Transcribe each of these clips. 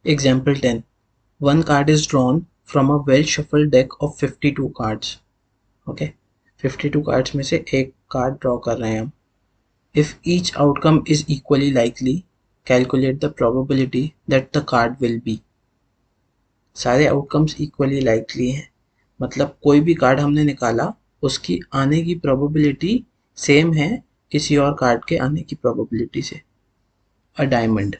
Example 10. One card is drawn from a well shuffled deck of 52 cards. Okay, 52 cards में से एक card draw कर रहे हैं हम. If each outcome is equally likely, calculate the probability that the card will be. सारे outcomes equally likely हैं, मतलब कोई भी कार्ड हमने निकाला उसकी आने की प्रोबेबिलिटी सेम है किसी और कार्ड के आने की प्रोबेबिलिटी से. अ डायमंड.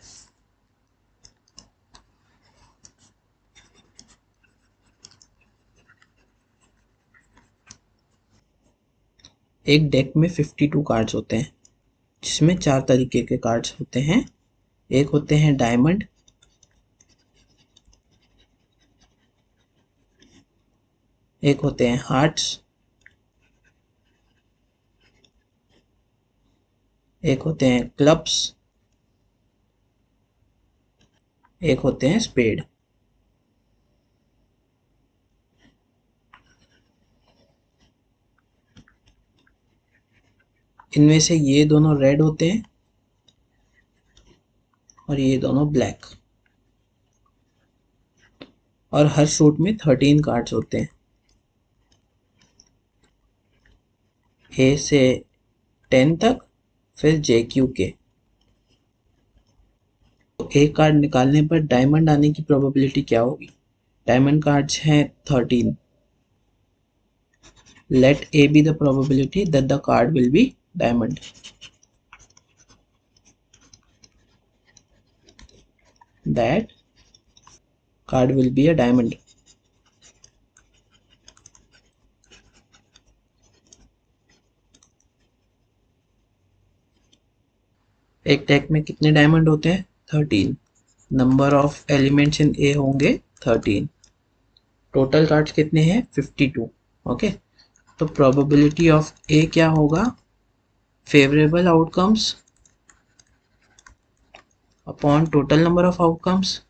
एक डेक में 52 कार्ड्स होते हैं जिसमें 4 तरीके के कार्ड्स होते हैं. एक होते हैं डायमंड, एक होते हैं हार्ट्स, एक होते हैं क्लब्स, एक होते हैं स्पेड. इनमें से ये दोनों रेड होते हैं और ये दोनों ब्लैक. और हर सूट में 13 कार्ड्स होते हैं, ए से 10 तक, फिर जे क्यू के. तो एक कार्ड निकालने पर डायमंड आने की प्रोबेबिलिटी क्या होगी? डायमंड कार्ड्स हैं 13. Let A be the probability that the card will be diamond. That card will be a diamond. एक डेक में कितने डायमंड होते हैं? 13. Number of elements in A होंगे 13. टोटल कार्ड्स कितने हैं? 52. ओके, तो प्रोबेबिलिटी ऑफ ए क्या होगा? Favourable outcomes upon total number of outcomes.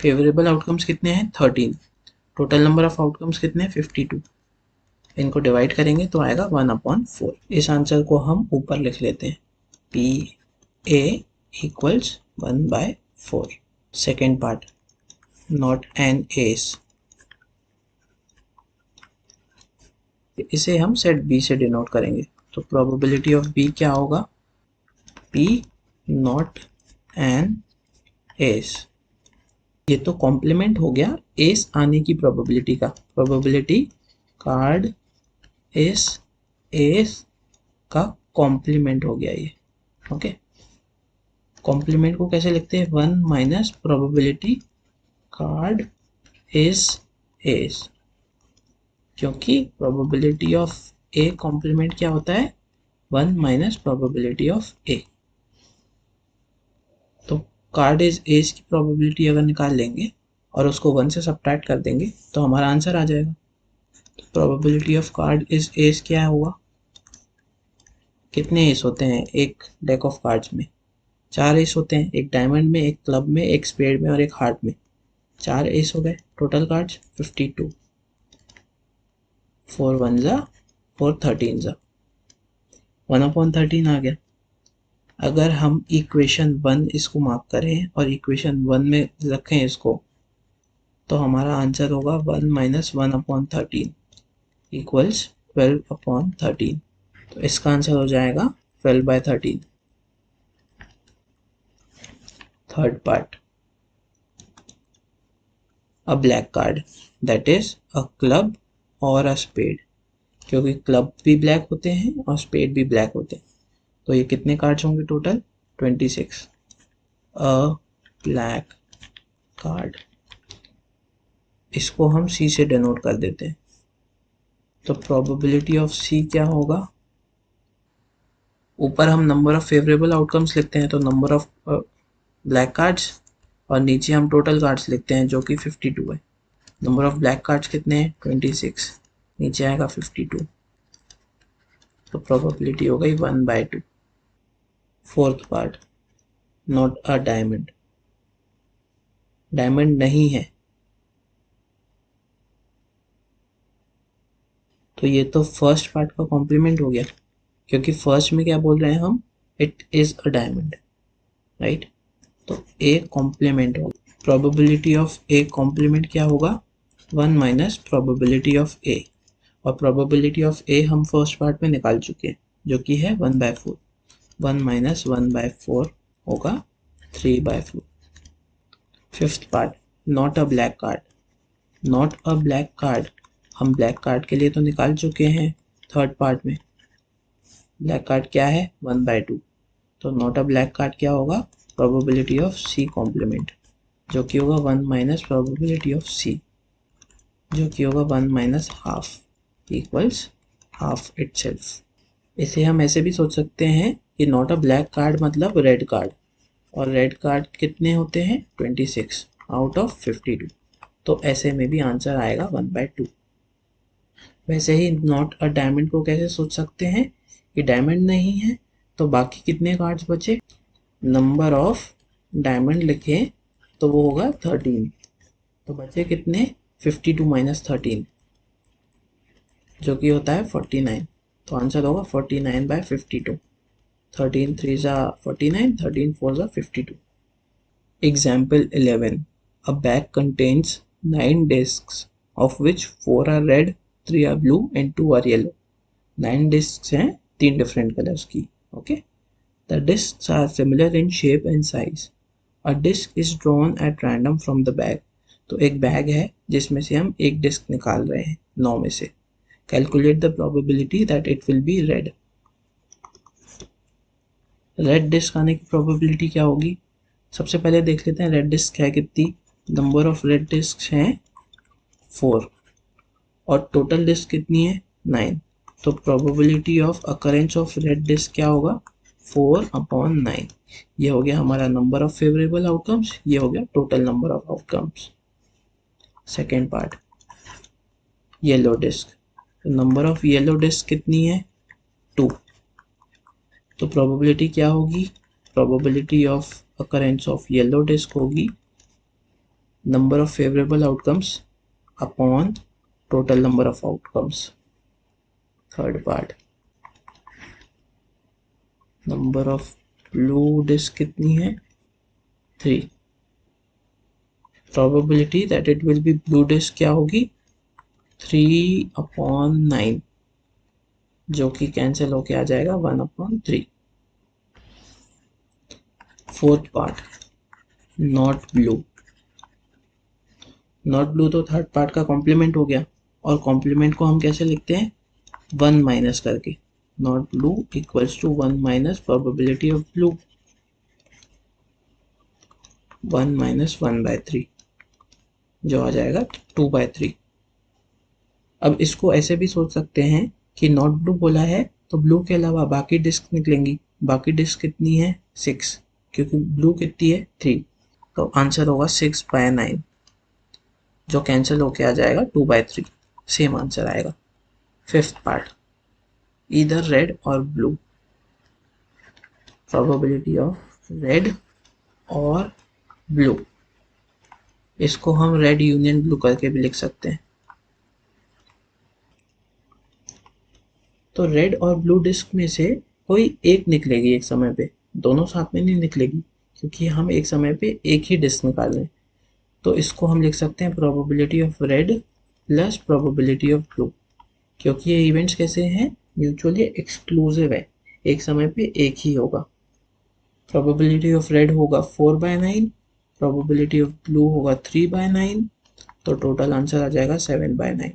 Favourable outcomes कितने हैं? 13. टोटल नंबर ऑफ आउटकम्स कितने हैं? 52. इनको डिवाइड करेंगे तो आएगा 1/4. इस आंसर को हम ऊपर लिख लेते हैं, P A equals 1/4. Second part, not an S. इसे हम सेट बी से डिनोट करेंगे, तो प्रोबेबिलिटी ऑफ बी क्या होगा? P not an S. ये तो कॉम्प्लीमेंट हो गया एस आने की प्रोबेबिलिटी का. प्रोबेबिलिटी कार्ड एस एस का कॉम्प्लीमेंट हो गया ये. ओके, कॉम्प्लीमेंट को कैसे लिखते हैं? 1 minus probability card is S, क्योंकि प्रोबेबिलिटी ऑफ ए कॉम्प्लीमेंट क्या होता है? 1 माइनस प्रोबेबिलिटी ऑफ ए. तो कार्ड इज एस की प्रोबेबिलिटी अगर निकाल लेंगे और उसको 1 से सब्ट्रैक्ट कर देंगे तो हमारा आंसर आ जाएगा. तो probability of card is S क्या होगा? कितने एस होते हैं एक डेक ऑफ कार्ड्स में? 4 एस होते हैं, एक डायमंड में, एक क्लब में, एक स्पेड में और एक हार्ट में. 4 एस हो गए. Total cards 52. 4 1 जा 4 13 जा 1/13 आ गया. अगर हम इक्वेशन 1 इसको मार्क करें और इक्वेशन 1 में रखें इसको, तो हमारा आंसर होगा 1 माइनस 1/13 इक्वल्स 12/13. तो इसका आंसर हो जाएगा 12/13. Third part, a black card that is a club और अ स्पेड. क्योंकि क्लब भी ब्लैक होते हैं और स्पेड भी ब्लैक होते हैं, तो ये कितने कार्ड्स होंगे टोटल? 26. अ ब्लैक कार्ड, इसको हम सी से डिनोट कर देते हैं. तो प्रोबेबिलिटी ऑफ सी क्या होगा? ऊपर हम नंबर ऑफ फेवरेबल आउटकम्स लिखते हैं, तो नंबर ऑफ ब्लैक कार्ड्स, और नीचे हम टोटल कार्ड्स लिखते हैं जो कि 52 है. नंबर ऑफ ब्लैक कार्ड्स कितने हैं? 26. नीचे आएगा 52, तो प्रोबेबिलिटी हो गई 1/2. Fourth part, not a diamond. Diamond नहीं है, तो ये तो फर्स्ट पार्ट का कॉम्प्लीमेंट हो गया, क्योंकि फर्स्ट में क्या बोल रहे हैं हम? It is a diamond, right. तो ए कॉम्प्लीमेंट होगा, प्रोबेबिलिटी ऑफ ए कॉम्प्लीमेंट क्या होगा, 1 माइनस प्रोबेबिलिटी ऑफ ए, और प्रोबेबिलिटी ऑफ ए हम फर्स्ट पार्ट में निकाल चुके हैं जो कि है 1/4, 1 माइनस 1/4 होगा 3/4। Fifth part, not a black card, not a black card, हम ब्लैक कार्ड के लिए तो निकाल चुके हैं थर्ड पार्ट में, ब्लैक कार्ड क्या है 1/2, तो नॉट अ ब्लैक कार्ड क्या होगा, प्रोबेबिलिटी ऑफ सी कॉम्प्लीमेंट, जो कि होगा 1 माइनस प्रोबेबिलिटी ऑफ सी, जो कि होगा 1 minus half equals half itself. इसे हम ऐसे भी सोच सकते हैं कि नॉट अ ब्लैक कार्ड मतलब रेड कार्ड, और रेड कार्ड कितने होते हैं 26 आउट ऑफ 52, तो ऐसे में भी आंसर आएगा 1/2। वैसे ही नॉट अ डायमंड को कैसे सोच सकते हैं कि डायमंड नहीं है तो बाकी कितने कार्ड्स बचे, नंबर ऑफ डायमंड लिखें तो वो होगा 13, तो बचे कितने 52 माइनस 13, जो कि होता है 49, तो आंसर होगा 49/52। 13 3 ज़ा 49, 13 4 ज़ा 52। Example 11. A bag contains 9 discs, of which 4 are red, 3 are blue and 2 are yellow. 9 discs हैं 3 different colors की. Okay. The discs are similar in shape and size. A disc is drawn at random from the bag. तो एक bag है जिसमें से हम एक disc निकाल रहे हैं 9 में से. Calculate the probability that it will be red. Red disk आने की प्रोबेबिलिटी क्या होगी, सबसे पहले देख लेते हैं रेड डिस्क है कितनी, नंबर ऑफ रेड डिस्क हैं 4 और टोटल डिस्क कितनी है 9, तो probability of occurrence of red disk क्या होगा 4/9। ये हो गया हमारा नंबर ऑफ फेवरेबल आउटकम्स, ये हो गया total number of outcomes. Second part, yellow disc, तो नंबर ऑफ येलो डिस्क कितनी है 2, तो प्रोबेबिलिटी क्या होगी, probability of occurrence of yellow disc होगी number of favourable outcomes upon total number of outcomes. Third part, number of blue disc कितनी है 3, probability that it will be blue disc क्या होगी 3/9, जो कि कैंसिल होके आ जाएगा 1/3। Fourth part, not blue, not blue तो थर्ड पार्ट का कॉम्प्लीमेंट हो गया, और कॉम्प्लीमेंट को हम कैसे लिखते हैं 1 माइनस करके, not blue equals to 1 minus probability of blue, 1 minus 1/3, जो आ जाएगा 2/3। अब इसको ऐसे भी सोच सकते हैं कि नॉट ब्लू बोला है तो ब्लू के अलावा बाकी डिस्क निकलेंगी, बाकी डिस्क कितनी है 6, क्योंकि ब्लू कितनी है 3, तो आंसर होगा 6/9, जो कैंसिल होके आ जाएगा 2/3, सेम आंसर आएगा। फिफ्थ पार्ट, ईदर रेड और ब्लू, प्रोबेबिलिटी ऑफ रेड और ब्लू, इसको हम रेड यूनियन ब्लू करके भी लिख सकते हैं। तो रेड और ब्लू डिस्क में से कोई एक निकलेगी एक समय पे, दोनों साथ में नहीं निकलेगी, क्योंकि हम एक समय पे एक ही डिस्क निकाल रहे हैं। तो इसको हम लिख सकते हैं probability of red plus probability of blue, क्योंकि ये इवेंट्स कैसे हैं म्यूचुअली एक्सक्लूसिव है, एक समय पे एक ही होगा। प्रोबेबिलिटी ऑफ रेड होगा 4/9, प्रोबेबिलिटी ऑफ ब्लू होगा 3/9, तो टोटल आंसर आ जाएगा 7/9।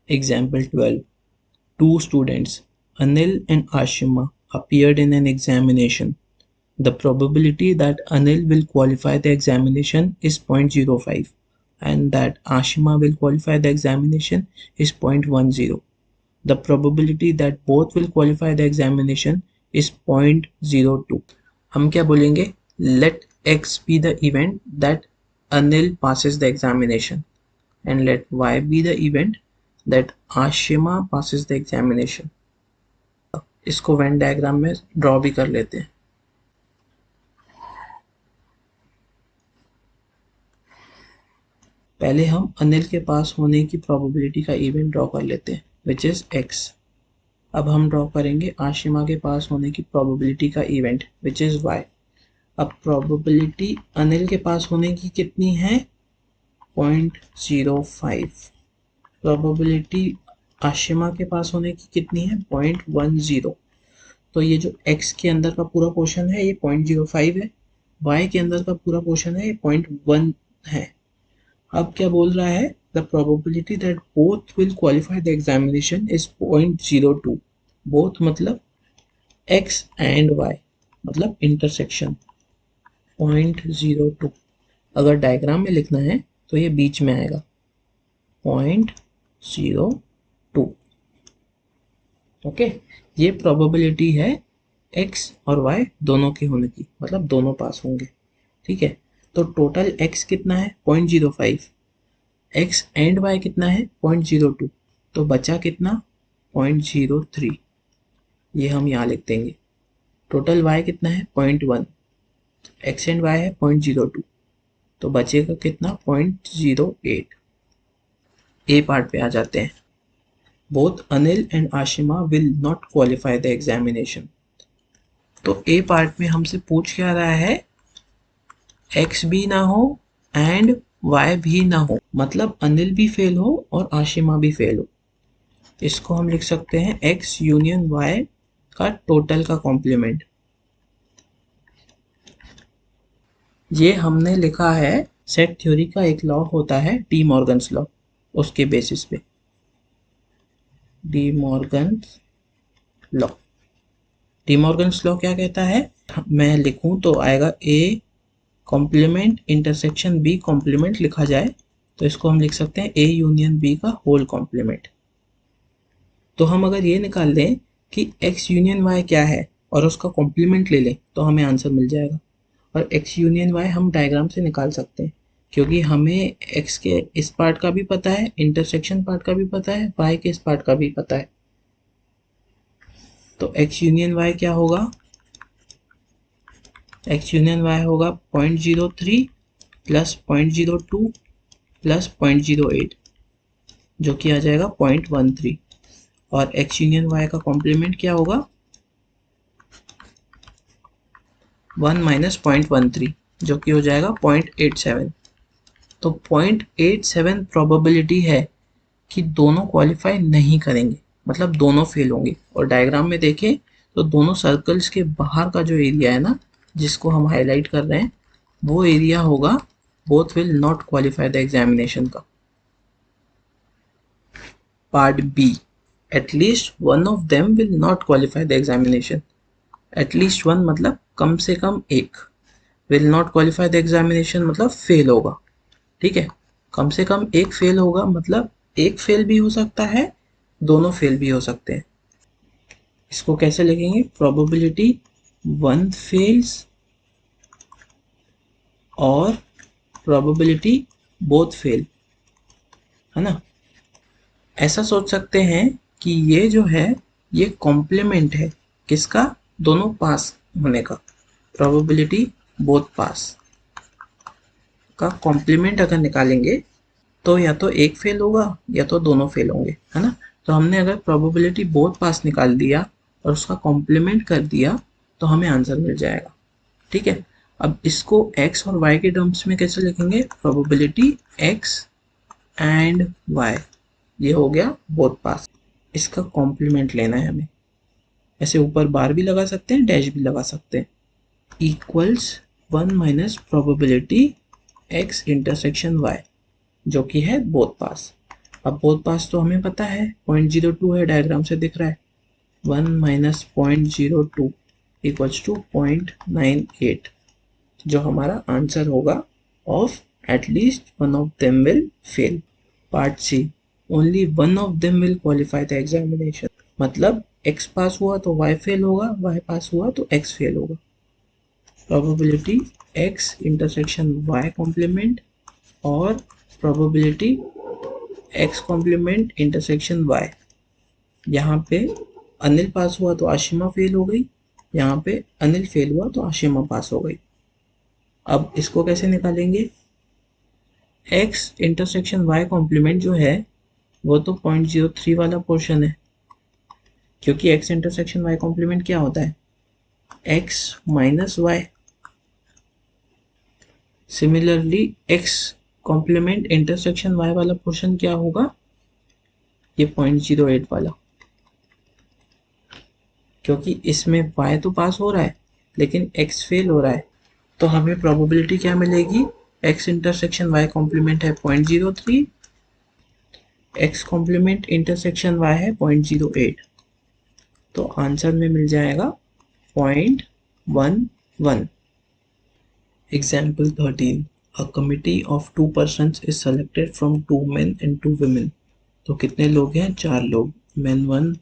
Example 12, two students, Anil and Ashima, appeared in an examination. The probability that Anil will qualify the examination is 0.05 and that Ashima will qualify the examination is 0.10. The probability that both will qualify the examination is 0.02. हम क्या बोलेंगे, let X be the event that Anil passes the examination and let Y be the event that Ashima passes the examination. इसको Venn diagram में draw भी कर लेते हैं। पहले हम अनिल के पास होने की प्रोबेबिलिटी का इवेंट ड्रॉ कर लेते हैं, विच इज एक्स। अब हम ड्रॉ करेंगे आशिमा के पास होने की प्रोबेबिलिटी का इवेंट विच इज़ y। अब प्रोबेबिलिटी अनिल के पास होने की कितनी है? 0.05। प्रोबेबिलिटी आशिमा के पास होने की कितनी है? 0.10। तो ये जो x के अंदर का पूरा पोर्शन है ये 0.05 है, y के अंदर का पूरा पोर्शन है ये 0.1 है। अब क्या बोल रहा है? The probability that both will qualify the examination is 0.02। Both मतलब x एंड y, मतलब इंटरसेक्शन 0.02। अगर डायग्राम में लिखना है तो ये बीच में आएगा 0.02। ओके, ये प्रोबेबिलिटी है x और y दोनों के होने की, मतलब दोनों पास होंगे। ठीक है, तो टोटल x कितना है? 0.05। x एंड y कितना है? 0.02। तो बचा कितना? 0.03। ये हम यहाँ लिख देंगे। टोटल y कितना है? 0.1। x एंड y है 0.02, तो बचेगा कितना? 0.08। ए पार्ट पे आ जाते हैं। Both Anil and Ashima will not qualify the examination. तो ए पार्ट में हमसे पूछ क्या रहा है? x भी ना हो एंड y भी ना हो, मतलब अनिल भी फेल हो और आशिमा भी फेल हो। इसको हम लिख सकते हैं x यूनियन y का टोटल का कॉम्प्लीमेंट। ये हमने लिखा है, सेट थ्योरी का एक लॉ होता है डी मॉर्गन्स लॉ, उसके बेसिस पे De Morgan's law. De Morgan's law क्या कहता है? मैं लिखूं तो आएगा A complement intersection B complement लिखा जाए तो इसको हम लिख सकते हैं ए यूनियन बी का होल कॉम्प्लीमेंट। तो हम अगर ये निकाल लें कि x यूनियन y क्या है और उसका कॉम्प्लीमेंट ले लें तो हमें आंसर मिल जाएगा। और x यूनियन y हम डायग्राम से निकाल सकते हैं, क्योंकि हमें x के इस पार्ट का भी पता है, इंटरसेक्शन पार्ट का भी पता है, y के इस पार्ट का भी पता है। तो x यूनियन y क्या होगा? x यूनियन y होगा 0.03 प्लस 0.02 प्लस 0.08, जो कि आ जाएगा 0.13। और x यूनियन y का कॉम्प्लीमेंट क्या होगा? 1 माइनस 0.13, जो कि हो जाएगा 0.87। तो 0.87 प्रोबेबिलिटी है कि दोनों क्वालिफाई नहीं करेंगे, मतलब दोनों फेल होंगे। और डायग्राम में देखें तो दोनों सर्कल्स के बाहर का जो एरिया है ना, जिसको हम हाईलाइट कर रहे हैं, वो एरिया होगा both will not qualify the examination का। Part B, at least one of them will not qualify the examination. At least one मतलब कम से कम एक, will not qualify the examination मतलब फेल होगा। ठीक है, कम से कम एक फेल होगा, मतलब एक फेल भी हो सकता है, दोनों फेल भी हो सकते हैं। इसको कैसे लिखेंगे? प्रोबेबिलिटी वन फेल्स और प्रोबेबिलिटी बोथ फेल, है ना। ऐसा सोच सकते हैं कि ये जो है ये कॉम्प्लीमेंट है किसका? दोनों पास होने का। प्रोबेबिलिटी बोथ पास का कॉम्प्लीमेंट अगर निकालेंगे तो या तो एक फेल होगा या तो दोनों फेल होंगे, है ना। तो हमने अगर प्रोबेबिलिटी बोथ पास निकाल दिया और उसका कॉम्प्लीमेंट कर दिया तो हमें आंसर मिल जाएगा। ठीक है, अब इसको x और y के टर्म्स में कैसे लिखेंगे? प्रोबेबिलिटी x एंड y, ये हो गया बोथ पास। इसका कॉम्प्लीमेंट लेना है हमें, ऐसे ऊपर बार भी लगा सकते हैं, डैश भी लगा सकते हैं। Equals 1 minus probability x intersection y, जो कि है बोथ पास। अब बोथ पास तो हमें पता है 0.02 है, डायग्राम से दिख रहा है। 1 माइनस 0.02 इक्वल्स टू 0.98, जो हमारा आंसर होगा of at least one of them will fail. Part C, only one of them will qualify the examination, मतलब x पास हुआ तो y फेल होगा, y पास हुआ तो x फेल होगा। Probability x intersection y complement और probability x complement intersection y। यहाँ पे अनिल पास हुआ तो आशिमा फेल हो गई, यहाँ पे अनिल फेल हुआ तो आशिमा पास हो गई। अब इसको कैसे निकालेंगे? x इंटरसेक्शन y कॉम्प्लीमेंट जो है वो तो 0.03 वाला पोर्शन है, क्योंकि x इंटरसेक्शन y कॉम्प्लीमेंट क्या होता है, x minus y. Similarly x complement intersection y वाला पोर्शन क्या होगा, ये 0.08 वाला, क्योंकि इसमें y तो पास हो रहा है लेकिन x फेल हो रहा है, तो हमें प्रोबेबिलिटी क्या मिलेगी, x इंटरसेक्शन y कॉम्प्लीमेंट है 0.03, x कॉम्प्लीमेंट इंटरसेक्शन y है 0.08, तो आंसर में मिल जाएगा 0.11। Example 13. A committee of 2 persons is selected from 2 men and 2 women. तो कितने लोग हैं, 4 लोग, men 1,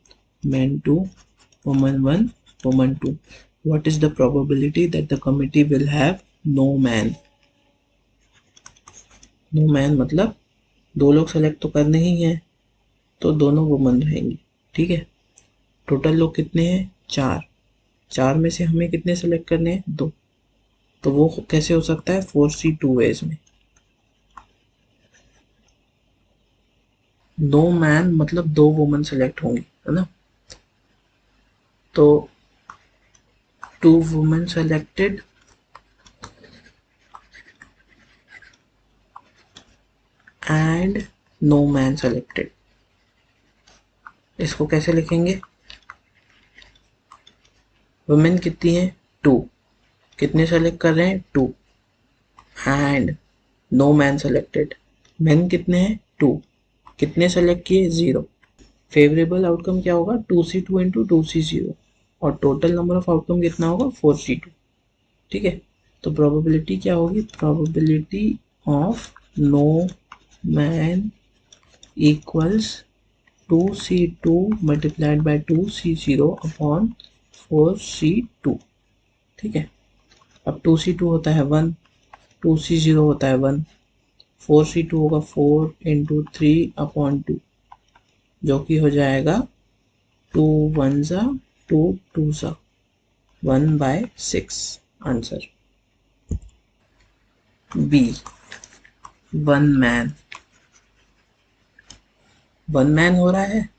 men 2, woman 1, woman 2. What is the probability that the committee will have no man? No man मतलब 2 लोग सेलेक्ट तो करने ही हैं, तो दोनों वुमन रहेंगी, ठीक है। टोटल लोग कितने हैं, 4, 4 में से हमें कितने सेलेक्ट करने हैं, 2, तो वो कैसे हो सकता है, 4C 2 वेज में। नो मैन मतलब 2 वुमन सेलेक्ट होंगी, है ना, तो 2 women selected and no man selected. इसको कैसे लिखेंगे, वुमेन कितनी है, 2, कितने सेलेक्ट कर रहे हैं, 2, and no man selected, man कितने हैं, 2, कितने सेलेक्ट किए, 0। फेवरेबल आउटकम क्या होगा, 2C2 इंटू 2C0, और टोटल नंबर ऑफ आउटकम कितना होगा, 4C2, ठीक है। तो प्रोबेबिलिटी क्या होगी, probability of no man equals 2C2 multiplied by 2C0 upon 4C2, ठीक है। अब 2C2 होता है 1, 2C0 होता है 1, 4C2 होगा 4 इंटू 3 अपॉन 2, जो कि हो जाएगा 2 1 ज़ा 2 2 ज़ा 1/6 आंसर। बी, 1 मैन, 1 मैन हो रहा है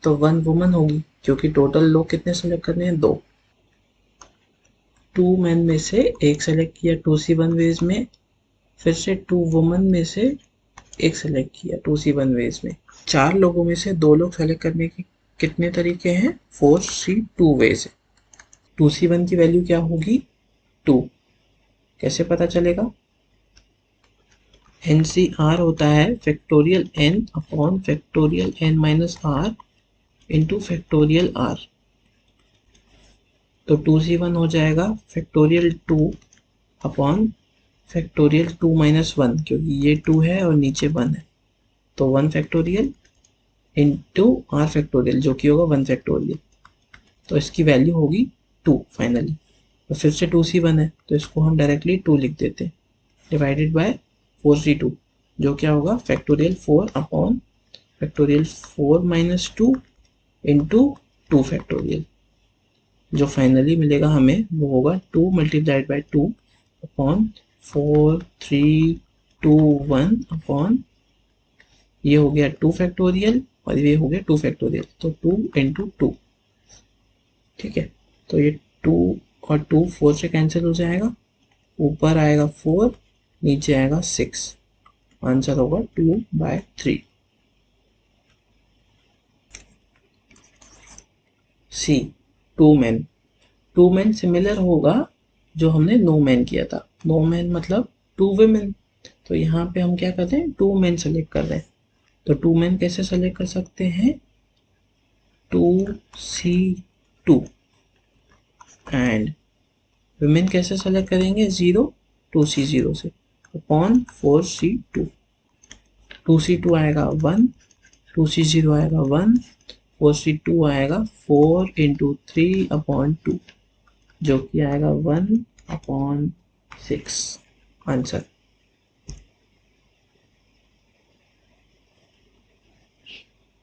तो 1 वुमन होगी, क्योंकि टोटल लोग कितने सेलेक्ट करने हैं, 2, 2 मैन में से एक सेलेक्ट किया 2C1 वेज में, फिर से 2 वुमन में से एक सेलेक्ट किया 2C1 वेज में। 4 लोगों में से 2 लोग सेलेक्ट करने के कितने तरीके हैं, 4C2 वेज है। 2C1 की वैल्यू क्या होगी, 2, कैसे पता चलेगा, NCR होता है factorial n upon factorial n minus r into factorial r, तो 2C1 हो जाएगा फैक्टोरियल 2 अपॉन फैक्टोरियल 2 माइनस 1, क्योंकि ये 2 है और नीचे 1 है, तो 1 फैक्टोरियल इंटू r फैक्टोरियल, जो कि होगा 1 फैक्टोरियल, तो इसकी वैल्यू होगी 2 फाइनली। तो फिर से 2C1 है तो इसको हम डायरेक्टली 2 लिख देते हैं, डिवाइडेड बाय 4C2, जो क्या होगा factorial 4 upon factorial 4 minus 2 into 2 factorial, जो फाइनली मिलेगा हमें वो होगा 2 मल्टीप्लाइड बाय 2 अपॉन 4 3 2 1 अपॉन, ये हो गया 2 फैक्टोरियल और ये हो गया 2 फैक्टोरियल, तो 2 इंटू 2, ठीक है। तो ये 2 और 2 4 से कैंसिल हो जाएगा, ऊपर आएगा 4, नीचे आएगा 6, आंसर होगा 2/3। सी, 2 मैन, 2 मैन सिमिलर होगा जो हमने नो मैन किया था, नो मैन मतलब 2 वुमेन, तो यहाँ पे हम क्या करते हैं, 2 मैन सेलेक्ट कर रहे हैं, तो 2 मैन कैसे सेलेक्ट कर सकते हैं, 2C2, एंड वुमेन कैसे सेलेक्ट करेंगे, 0 2C0 से अपॉन 4C2, 2C2 आएगा 1, 2C0 आएगा 1, 4C2 आएगा 4 इंटू 3 अपॉन 2, जो कि आएगा 1/6 आंसर।